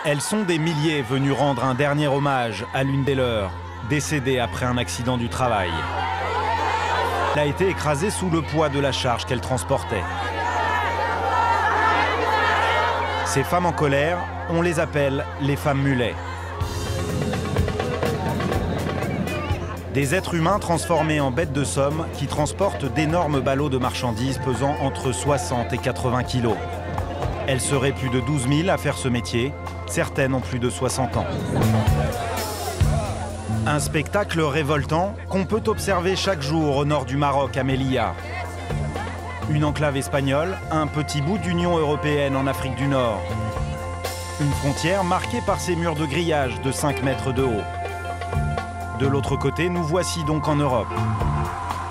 Elles sont des milliers venus rendre un dernier hommage à l'une des leurs, décédée après un accident du travail. Elle a été écrasée sous le poids de la charge qu'elle transportait. Ces femmes en colère, on les appelle les femmes mulets. Des êtres humains transformés en bêtes de somme qui transportent d'énormes ballots de marchandises pesant entre 60 et 80 kilos. Elles seraient plus de 12 000 à faire ce métier, certaines ont plus de 60 ans. Un spectacle révoltant qu'on peut observer chaque jour au nord du Maroc, à Melilla. Une enclave espagnole, un petit bout d'Union européenne en Afrique du Nord. Une frontière marquée par ces murs de grillage de 5 mètres de haut. De l'autre côté, nous voici donc en Europe.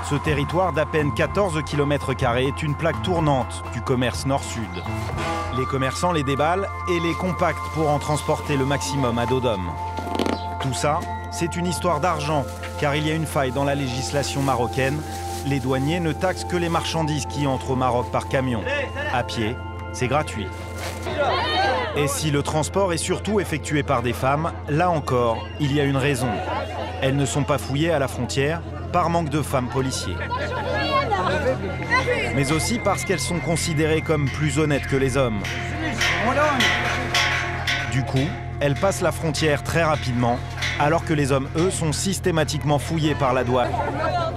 Ce territoire d'à peine 14 km² est une plaque tournante du commerce nord-sud. Les commerçants les déballent et les compactent pour en transporter le maximum à dos d'homme. Tout ça, c'est une histoire d'argent, car il y a une faille dans la législation marocaine. Les douaniers ne taxent que les marchandises qui entrent au Maroc par camion. À pied, c'est gratuit. Et si le transport est surtout effectué par des femmes, là encore, il y a une raison. Elles ne sont pas fouillées à la frontière par manque de femmes policiers. Mais aussi parce qu'elles sont considérées comme plus honnêtes que les hommes. Du coup, elles passent la frontière très rapidement, alors que les hommes, eux, sont systématiquement fouillés par la douane.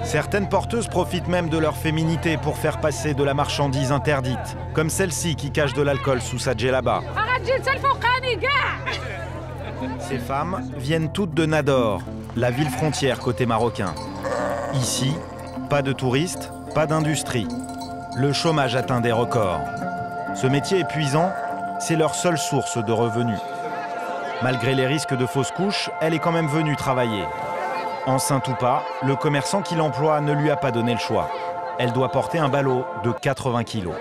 Certaines porteuses profitent même de leur féminité pour faire passer de la marchandise interdite, comme celle-ci qui cache de l'alcool sous sa djellaba. Ces femmes viennent toutes de Nador, la ville frontière côté marocain. Ici, pas de touristes, pas d'industrie. Le chômage atteint des records. Ce métier épuisant, c'est leur seule source de revenus. Malgré les risques de fausses couches, elle est quand même venue travailler. Enceinte ou pas, le commerçant qui l'emploie ne lui a pas donné le choix. Elle doit porter un ballot de 80 kilos.